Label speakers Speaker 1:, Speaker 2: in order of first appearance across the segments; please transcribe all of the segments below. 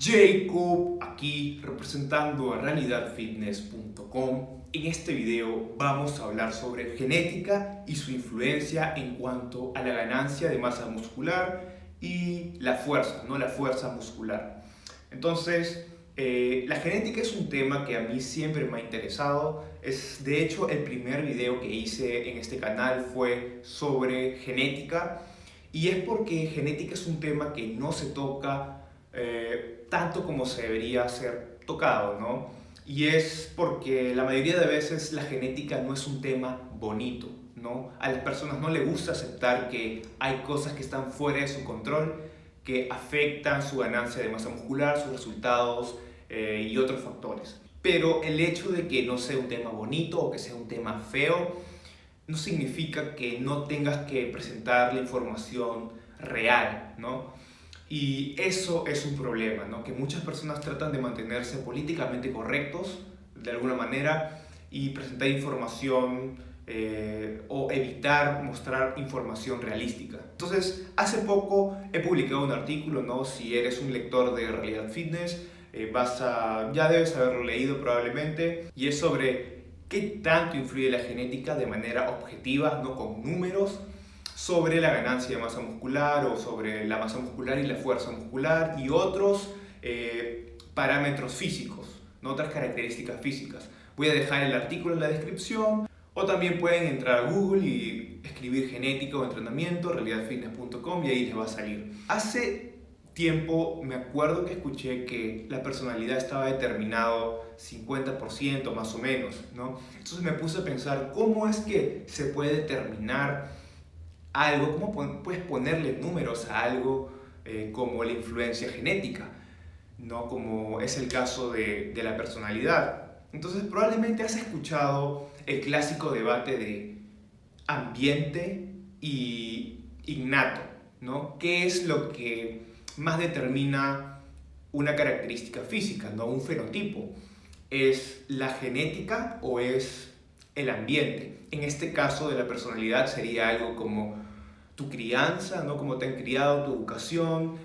Speaker 1: Jacob, aquí representando a realidadfitness.com. En este video vamos a hablar sobre genética y su influencia en cuanto a la ganancia de masa muscular y la fuerza, ¿no? La fuerza muscular. Entonces, la genética es un tema que a mí siempre me ha interesado. De hecho, el primer video que hice en este canal fue sobre genética. Y es porque genética es un tema que no se toca tanto como se debería ser tocado, ¿no? Y es porque la mayoría de veces la genética no es un tema bonito, ¿no? A las personas no les gusta aceptar que hay cosas que están fuera de su control, que afectan su ganancia de masa muscular, sus resultados y otros factores. Pero el hecho de que no sea un tema bonito o que sea un tema feo, no significa que no tengas que presentar la información real, ¿no? Y eso es un problema, ¿no? Que muchas personas tratan de mantenerse políticamente correctos, de alguna manera, y presentar información o evitar mostrar información realística. Entonces, hace poco he publicado un artículo, ¿no? Si eres un lector de Realidad Fitness, ya debes haberlo leído probablemente, y es sobre qué tanto influye la genética de manera objetiva, ¿no? Con números, sobre la ganancia de masa muscular o sobre la masa muscular y la fuerza muscular y otros parámetros físicos, ¿no? Otras características físicas. Voy a dejar el artículo en la descripción o también pueden entrar a Google y escribir genética o entrenamiento, realidadfitness.com y ahí les va a salir. Hace tiempo me acuerdo que escuché que la personalidad estaba determinado 50% más o menos, ¿no? Entonces me puse a pensar cómo es que se puede determinar algo, cómo puedes ponerle números a algo como la influencia genética, ¿no? Como es el caso de la personalidad. Entonces probablemente has escuchado el clásico debate de ambiente y innato, ¿no? ¿Qué es lo que más determina una característica física, ¿no? Un fenotipo? ¿Es la genética o es el ambiente? En este caso de la personalidad sería algo como tu crianza, ¿no? Cómo te han criado, tu educación,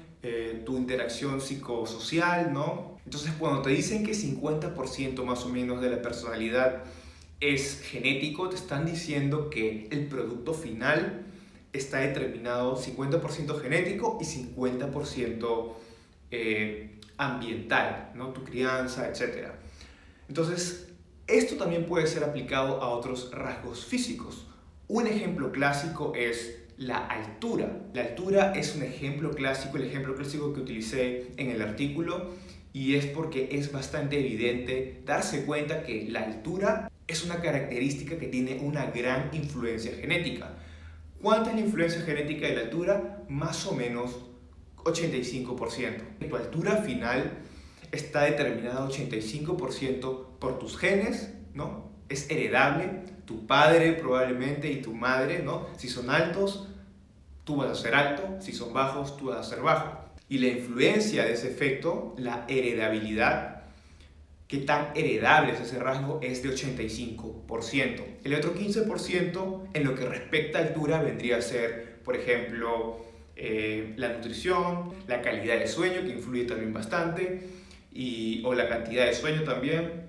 Speaker 1: tu interacción psicosocial, ¿no? Entonces, cuando te dicen que 50% más o menos de la personalidad es genético, te están diciendo que el producto final está determinado 50% genético y 50% ambiental, ¿no? Tu crianza, etc. Entonces, esto también puede ser aplicado a otros rasgos físicos. Un ejemplo clásico es la altura. La altura es un ejemplo clásico, el ejemplo clásico que utilicé en el artículo, y es porque es bastante evidente darse cuenta que la altura es una característica que tiene una gran influencia genética. ¿Cuánta es la influencia genética de la altura? Más o menos 85%. Tu altura final está determinada 85% por tus genes, ¿no? Es heredable, tu padre probablemente y tu madre, ¿no? Si son altos, tú vas a ser alto, si son bajos, tú vas a ser bajo. Y la influencia de ese efecto, la heredabilidad, qué tan heredable es ese rasgo, es de 85%. El otro 15% en lo que respecta a altura vendría a ser, por ejemplo, la nutrición, la calidad de sueño, que influye también bastante, o la cantidad de sueño también,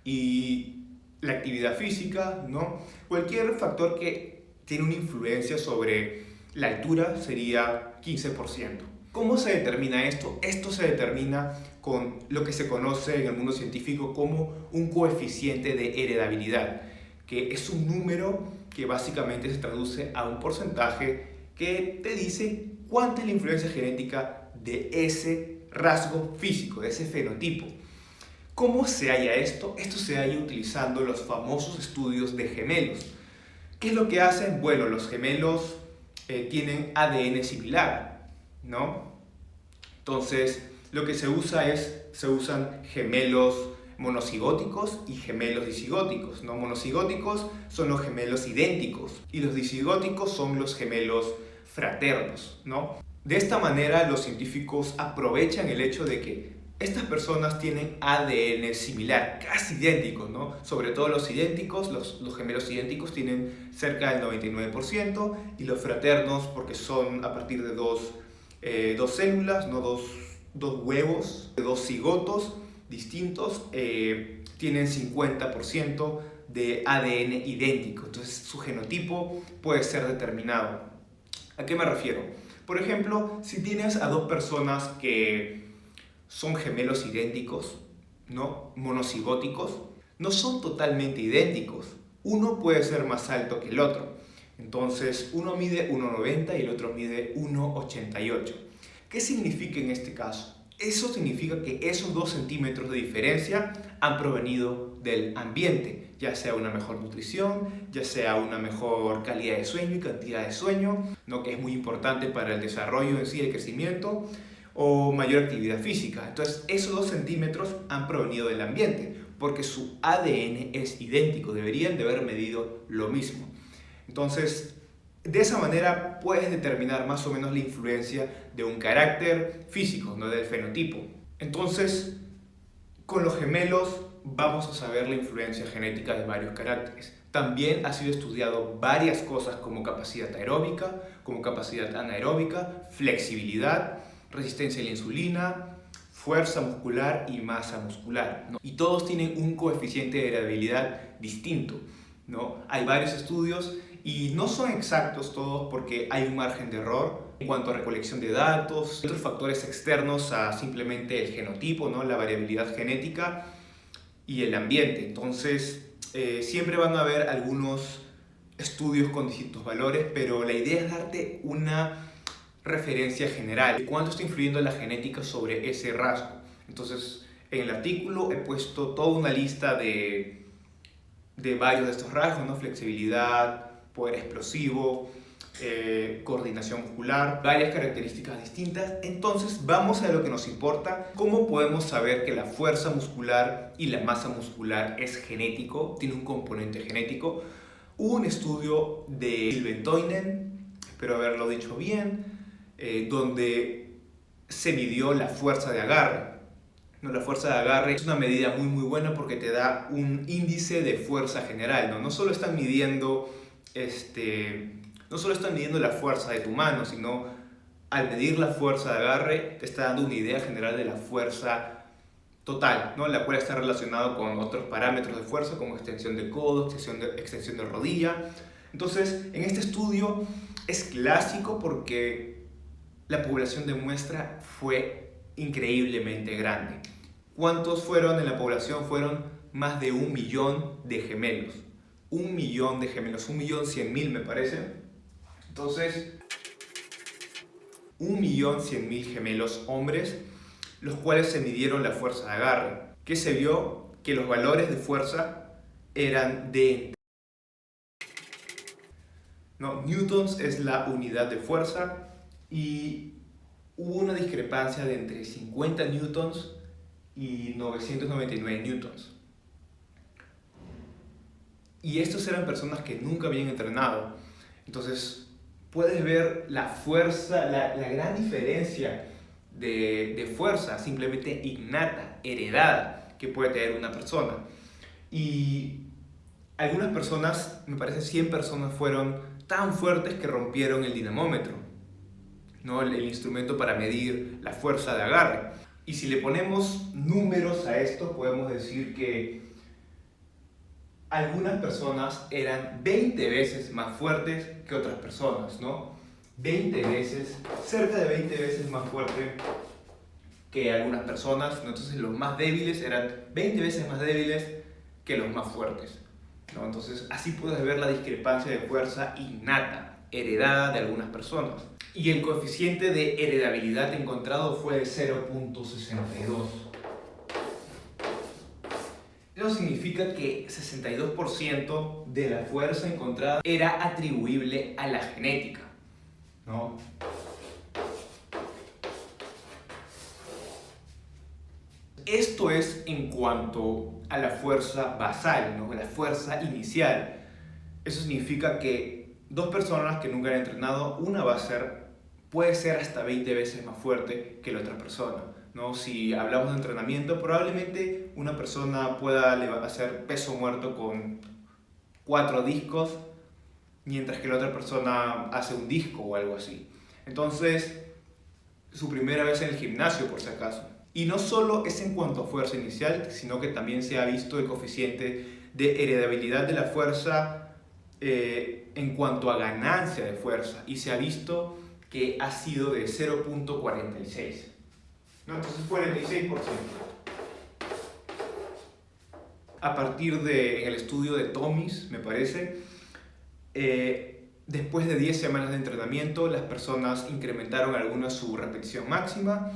Speaker 1: y la actividad física, ¿no? Cualquier factor que tiene una influencia sobre la altura sería 15%. ¿Cómo se determina esto? Esto se determina con lo que se conoce en el mundo científico como un coeficiente de heredabilidad, que es un número que básicamente se traduce a un porcentaje que te dice cuánta es la influencia genética de ese rasgo físico, de ese fenotipo. ¿Cómo se halla esto? Esto se halla utilizando los famosos estudios de gemelos. ¿Qué es lo que hacen? Bueno, los gemelos tienen ADN similar, ¿no? Entonces, lo que se usan gemelos monocigóticos y gemelos disigóticos, ¿no? Monocigóticos son los gemelos idénticos y los disigóticos son los gemelos fraternos, ¿no? De esta manera, los científicos aprovechan el hecho de que estas personas tienen ADN similar, casi idénticos, ¿no? Sobre todo los idénticos, los gemelos idénticos tienen cerca del 99% y los fraternos, porque son a partir de dos células, no dos dos huevos de dos cigotos distintos tienen 50% de ADN idéntico, entonces su genotipo puede ser determinado. ¿A qué me refiero? Por ejemplo, si tienes a dos personas que son gemelos idénticos, ¿no? Monocigóticos, no son totalmente idénticos. Uno puede ser más alto que el otro. Entonces, uno mide 1,90 y el otro mide 1,88. ¿Qué significa en este caso? Eso significa que esos 2 centímetros de diferencia han provenido del ambiente, ya sea una mejor nutrición, ya sea una mejor calidad de sueño y cantidad de sueño, ¿no? Que es muy importante para el desarrollo en sí, el crecimiento, o mayor actividad física. Entonces, esos 2 centímetros han provenido del ambiente, porque su ADN es idéntico, deberían de haber medido lo mismo. Entonces, de esa manera puedes determinar más o menos la influencia de un carácter físico, no del fenotipo. Entonces, con los gemelos vamos a saber la influencia genética de varios caracteres. También ha sido estudiado varias cosas como capacidad aeróbica, como capacidad anaeróbica, flexibilidad, resistencia a la insulina, fuerza muscular y masa muscular, ¿no? Y todos tienen un coeficiente de heredabilidad distinto, ¿no? Hay varios estudios y no son exactos todos porque hay un margen de error en cuanto a recolección de datos, otros factores externos a simplemente el genotipo, ¿no? La variabilidad genética y el ambiente. Entonces, siempre van a haber algunos estudios con distintos valores, pero la idea es darte una referencia general de cuánto está influyendo la genética sobre ese rasgo. Entonces, en el artículo he puesto toda una lista de varios de estos rasgos, ¿no? Flexibilidad, poder explosivo, coordinación muscular, varias características distintas. Entonces vamos a lo que nos importa: cómo podemos saber que la fuerza muscular y la masa muscular es genético, tiene un componente genético. Hubo un estudio de Silventoinen, espero haberlo dicho bien, donde se midió la fuerza de agarre. No, la fuerza de agarre es una medida muy buena porque te da un índice de fuerza general, ¿no? No solo están midiendo la fuerza de tu mano, sino al medir la fuerza de agarre te está dando una idea general de la fuerza total, ¿no? La cual está relacionada con otros parámetros de fuerza como extensión de codo, extensión de rodilla. Entonces, en este estudio es clásico porque la población de muestra fue increíblemente grande. ¿Cuántos fueron en la población? Fueron más de 1 millón de gemelos. 1 millón de gemelos, 1.100.000 me parece. Entonces, 1.100.000 gemelos hombres, los cuales se midieron la fuerza de agarre. ¿Qué se vio? Que los valores de fuerza eran de... ¿no? Newtons es la unidad de fuerza y hubo una discrepancia de entre 50 newtons y 999 newtons. Y estos eran personas que nunca habían entrenado. Entonces, puedes ver la fuerza, la gran diferencia de fuerza simplemente innata, heredada, que puede tener una persona. Y algunas personas, me parece 100 personas, fueron tan fuertes que rompieron el dinamómetro, ¿no? El instrumento para medir la fuerza de agarre. Y si le ponemos números a esto, podemos decir que algunas personas eran 20 veces más fuertes que otras personas, ¿no? 20 veces, cerca de 20 veces más fuerte que algunas personas, ¿no? Entonces los más débiles eran 20 veces más débiles que los más fuertes, ¿no? Entonces así puedes ver la discrepancia de fuerza innata, heredada de algunas personas. Y el coeficiente de heredabilidad encontrado fue de 0.62. Eso significa que 62% de la fuerza encontrada era atribuible a la genética, ¿no? Esto es en cuanto a la fuerza basal, ¿no? La fuerza inicial. Eso significa que dos personas que nunca han entrenado, una puede ser hasta 20 veces más fuerte que la otra persona, ¿no? Si hablamos de entrenamiento, probablemente una persona pueda hacer peso muerto con 4 discos, mientras que la otra persona hace un disco o algo así. Entonces, su primera vez en el gimnasio, por si acaso. Y no solo es en cuanto a fuerza inicial, sino que también se ha visto el coeficiente de heredabilidad de la fuerza en cuanto a ganancia de fuerza, y se ha visto que ha sido de 0.46, ¿no? Entonces 46%. A partir del estudio de Tomis, me parece, después de 10 semanas de entrenamiento, las personas incrementaron algunas su repetición máxima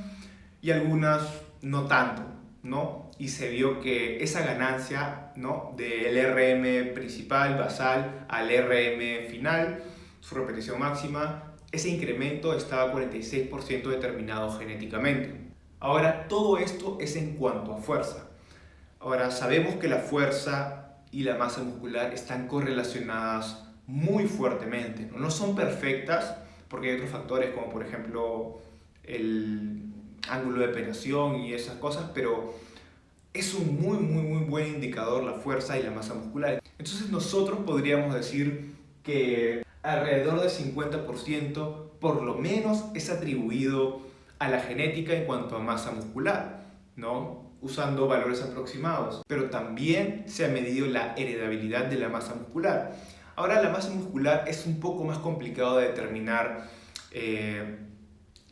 Speaker 1: y algunas no tanto, ¿no? Y se vio que esa ganancia, ¿no?, del RM principal, basal, al RM final, su repetición máxima, ese incremento estaba 46% determinado genéticamente. Ahora, todo esto es en cuanto a fuerza. Ahora, sabemos que la fuerza y la masa muscular están correlacionadas muy fuertemente, ¿no? No son perfectas porque hay otros factores como por ejemplo el ángulo de penetración y esas cosas, pero es un muy buen indicador la fuerza y la masa muscular. Entonces nosotros podríamos decir que alrededor del 50% por lo menos es atribuido a la genética en cuanto a masa muscular, ¿no?, usando valores aproximados, pero también se ha medido la heredabilidad de la masa muscular. Ahora, la masa muscular es un poco más complicado de determinar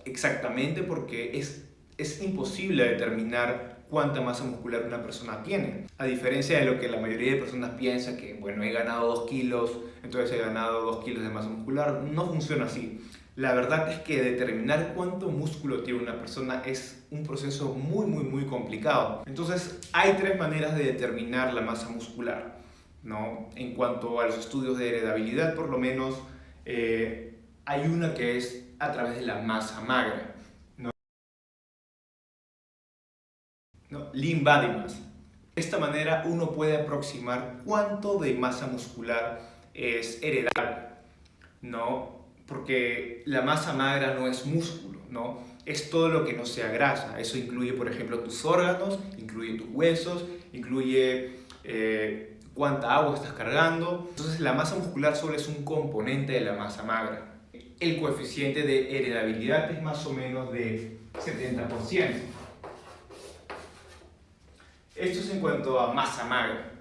Speaker 1: exactamente porque es imposible determinar cuánta masa muscular una persona tiene. A diferencia de lo que la mayoría de personas piensa que, bueno, he ganado 2 kilos, entonces he ganado 2 kilos de masa muscular, no funciona así. La verdad es que determinar cuánto músculo tiene una persona es un proceso muy complicado. Entonces, hay 3 maneras de determinar la masa muscular, ¿no? En cuanto a los estudios de heredabilidad, por lo menos, hay una que es a través de la masa magra, ¿no? Lean body mass. De esta manera uno puede aproximar cuánto de masa muscular es heredable, ¿no? Porque la masa magra no es músculo, ¿no? Es todo lo que no sea grasa. Eso incluye, por ejemplo, tus órganos, incluye tus huesos, incluye cuánta agua estás cargando. Entonces la masa muscular solo es un componente de la masa magra. El coeficiente de heredabilidad es más o menos de 70%. Esto es en cuanto a masa magra.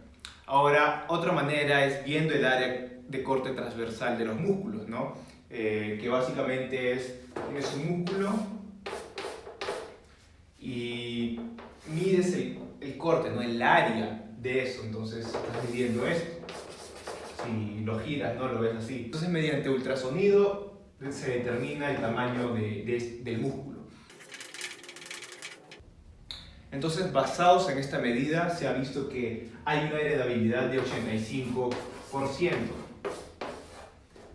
Speaker 1: Ahora, otra manera es viendo el área de corte transversal de los músculos, ¿no? Que básicamente tienes un músculo y mides el corte, ¿no?, el área de eso. Entonces estás midiendo esto. Si lo giras, ¿no?, lo ves así. Entonces, mediante ultrasonido se determina el tamaño del músculo. Entonces, basados en esta medida, se ha visto que hay una heredabilidad de 85%,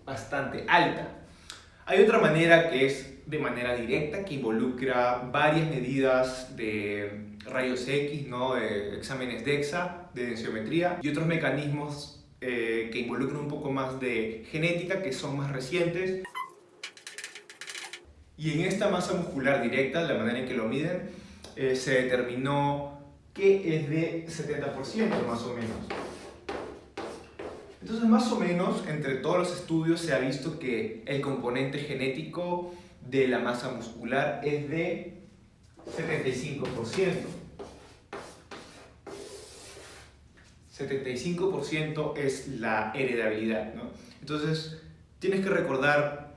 Speaker 1: bastante alta. Hay otra manera que es de manera directa, que involucra varias medidas de rayos X, ¿no?, de exámenes DEXA, de densiometría, y otros mecanismos que involucran un poco más de genética, que son más recientes. Y en esta masa muscular directa, la manera en que lo miden, se determinó que es de 70% más o menos. Entonces, más o menos, entre todos los estudios se ha visto que el componente genético de la masa muscular es de 75%. 75% es la heredabilidad, ¿no? Entonces, tienes que recordar,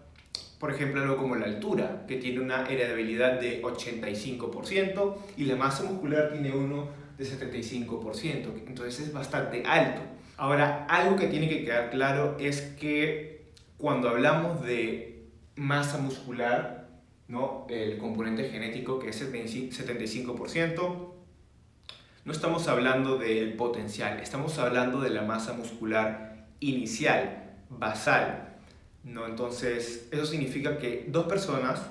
Speaker 1: por ejemplo, algo como la altura, que tiene una heredabilidad de 85%, y la masa muscular tiene uno de 75%, entonces es bastante alto. Ahora, algo que tiene que quedar claro es que cuando hablamos de masa muscular, ¿no?, el componente genético, que es 75%, no estamos hablando del potencial, estamos hablando de la masa muscular inicial, basal, ¿no? Entonces, eso significa que 2 personas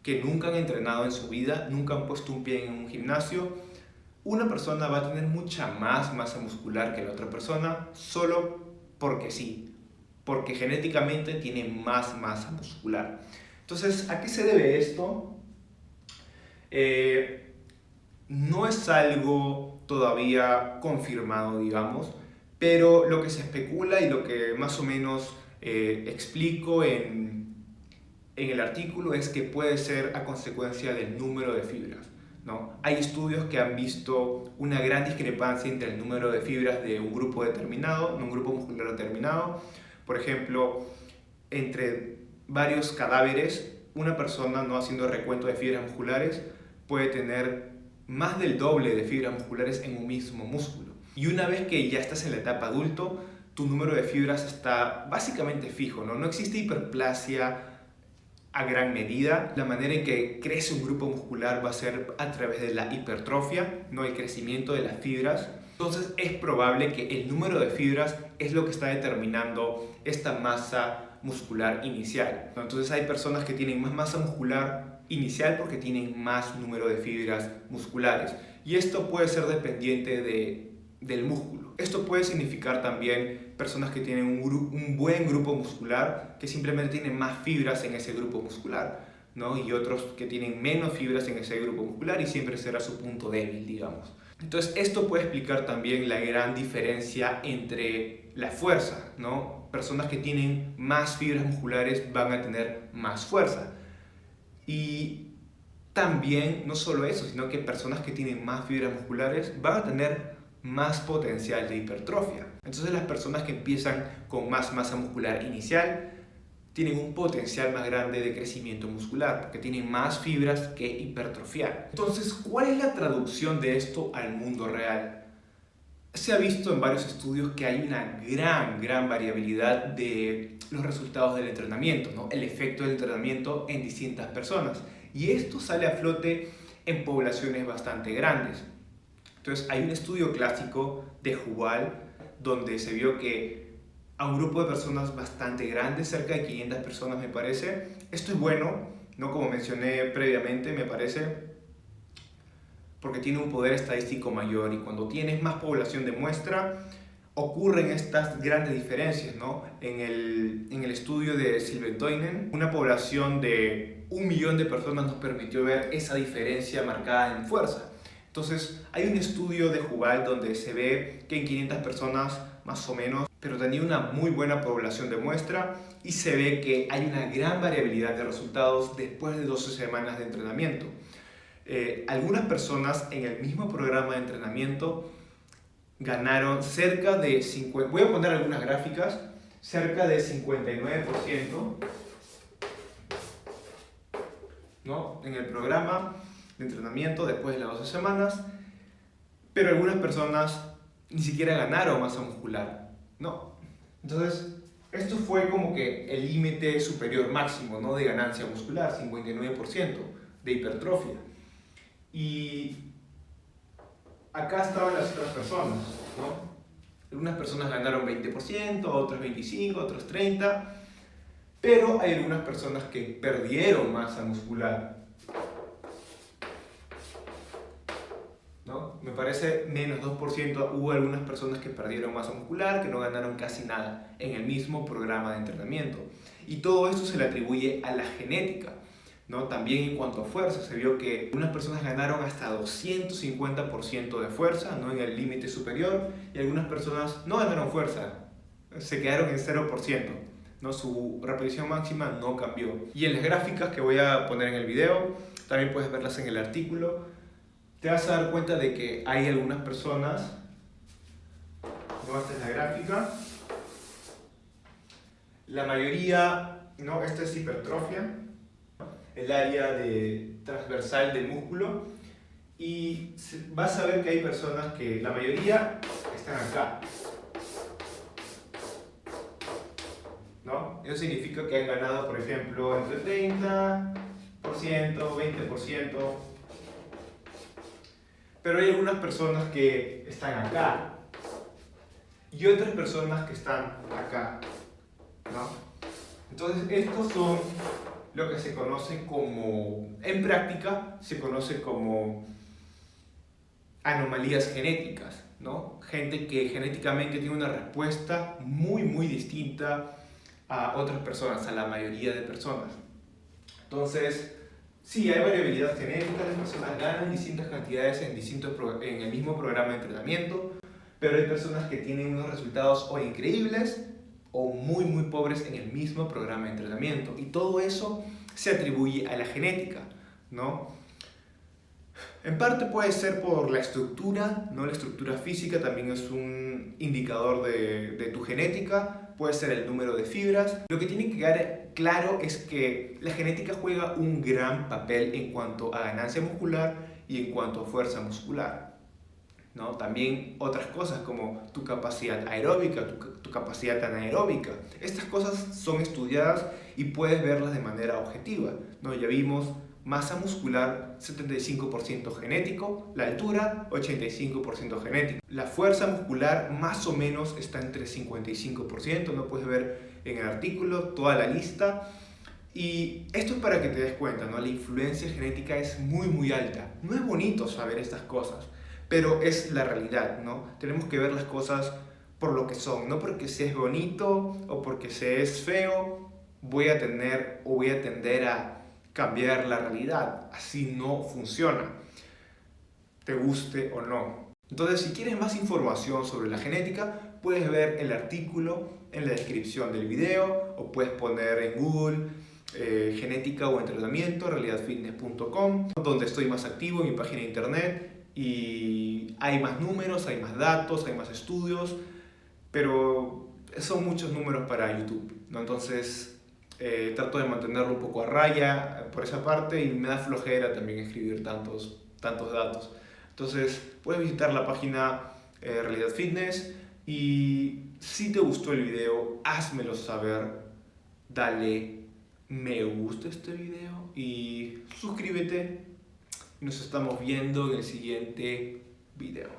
Speaker 1: que nunca han entrenado en su vida, nunca han puesto un pie en un gimnasio, una persona va a tener mucha más masa muscular que la otra persona solo porque sí, porque genéticamente tiene más masa muscular. Entonces, ¿a qué se debe esto? No es algo todavía confirmado, digamos, pero lo que se especula y lo que más o menos explico en en el artículo es que puede ser a consecuencia del número de fibras, ¿no? Hay estudios que han visto una gran discrepancia entre el número de fibras de un grupo determinado, un grupo muscular determinado. Por ejemplo, entre varios cadáveres, una persona no haciendo recuento de fibras musculares puede tener más del doble de fibras musculares en un mismo músculo. Y una vez que ya estás en la etapa adulto, tu número de fibras está básicamente fijo, ¿no? No existe hiperplasia a gran medida. La manera en que crece un grupo muscular va a ser a través de la hipertrofia, no el crecimiento de las fibras. Entonces es probable que el número de fibras es lo que está determinando esta masa muscular inicial. Entonces hay personas que tienen más masa muscular inicial porque tienen más número de fibras musculares. Y esto puede ser dependiente del músculo. Esto puede significar también personas que tienen un buen grupo muscular, que simplemente tienen más fibras en ese grupo muscular, ¿no? Y otros que tienen menos fibras en ese grupo muscular y siempre será su punto débil, digamos. Entonces esto puede explicar también la gran diferencia entre la fuerza, ¿no? Personas que tienen más fibras musculares van a tener más fuerza. Y también, no solo eso, sino que personas que tienen más fibras musculares van a tener más potencial de hipertrofia. Entonces las personas que empiezan con más masa muscular inicial tienen un potencial más grande de crecimiento muscular, porque tienen más fibras que hipertrofiar. Entonces, ¿cuál es la traducción de esto al mundo real? Se ha visto en varios estudios que hay una gran variabilidad de los resultados del entrenamiento, ¿no? El efecto del entrenamiento en distintas personas. Y esto sale a flote en poblaciones bastante grandes. Entonces, hay un estudio clásico de Jubal donde se vio que a un grupo de personas bastante grande, cerca de 500 personas me parece, esto es bueno, ¿no? Como mencioné previamente, me parece, porque tiene un poder estadístico mayor y cuando tienes más población de muestra, ocurren estas grandes diferencias, ¿no? En el estudio de Silventoinen, una población de 1 millón de personas nos permitió ver esa diferencia marcada en fuerza. Entonces, hay un estudio de Jubal donde se ve que en 500 personas, más o menos, pero tenía una muy buena población de muestra y se ve que hay una gran variabilidad de resultados después de 12 semanas de entrenamiento. Algunas personas en el mismo programa de entrenamiento ganaron cerca de 50, voy a poner algunas gráficas, cerca de 59%, ¿no? En el programa de entrenamiento después de las 12 semanas, pero algunas personas ni siquiera ganaron masa muscular, ¿no? Entonces, esto fue como que el límite superior máximo, ¿no? De ganancia muscular, 59% de hipertrofia. Y acá estaban las otras personas, ¿no? Algunas personas ganaron 20%, otras 25%, otras 30%, pero hay algunas personas que perdieron masa muscular, ¿no? Me parece menos 2%, hubo algunas personas que perdieron masa muscular, que no ganaron casi nada en el mismo programa de entrenamiento. Y todo esto se le atribuye a la genética, ¿no? También en cuanto a fuerza, se vio que algunas personas ganaron hasta 250% de fuerza, ¿no? En el límite superior, y algunas personas no ganaron fuerza, se quedaron en 0%, ¿no? Su repetición máxima no cambió. Y en las gráficas que voy a poner en el video, también puedes verlas en el artículo, te vas a dar cuenta de que hay algunas personas, ¿no? Esta es la gráfica, la mayoría, ¿no? Esta es hipertrofia, el área transversal del músculo, y vas a ver que hay personas que la mayoría están acá, ¿no? Eso significa que han ganado, por ejemplo, entre 30%, 20%, pero hay algunas personas que están acá y otras personas que están acá, ¿no? Entonces estos son lo que se conoce como, en práctica, se conoce como anomalías genéticas, ¿no? Gente que genéticamente tiene una respuesta muy distinta a otras personas, a la mayoría de personas. Entonces, sí, hay variabilidad genética, las personas ganan distintas cantidades en el mismo programa de entrenamiento, pero hay personas que tienen unos resultados o increíbles o muy pobres en el mismo programa de entrenamiento. Y todo eso se atribuye a la genética, ¿no? En parte puede ser por la estructura, ¿no? La estructura física también es un indicador de tu genética, puede ser el número de fibras. Lo que tiene que quedar claro es que la genética juega un gran papel en cuanto a ganancia muscular y en cuanto a fuerza muscular, ¿no? También otras cosas como tu capacidad aeróbica, tu capacidad anaeróbica. Estas cosas son estudiadas y puedes verlas de manera objetiva, ¿no? Ya vimos masa muscular 75% genético, la altura 85% genético. La fuerza muscular más o menos está entre 55%, no puedes ver en el artículo toda la lista. Y esto es para que te des cuenta, ¿no? La influencia genética es muy alta. No es bonito saber estas cosas, pero es la realidad, ¿no? Tenemos que ver las cosas por lo que son, no porque seas bonito o porque seas feo, voy a tender a cambiar la realidad. Así no funciona, te guste o no. Entonces, si quieres más información sobre la genética, puedes ver el artículo en la descripción del video o puedes poner en Google genética o entrenamiento, realidadfitness.com, donde estoy más activo en mi página de internet y hay más números, hay más datos, hay más estudios, pero son muchos números para YouTube, ¿no? Entonces trato de mantenerlo un poco a raya por esa parte y me da flojera también escribir tantos datos. Entonces puedes visitar la página Realidad Fitness y si te gustó el video, házmelo saber, dale me gusta este video y suscríbete. Nos estamos viendo en el siguiente video.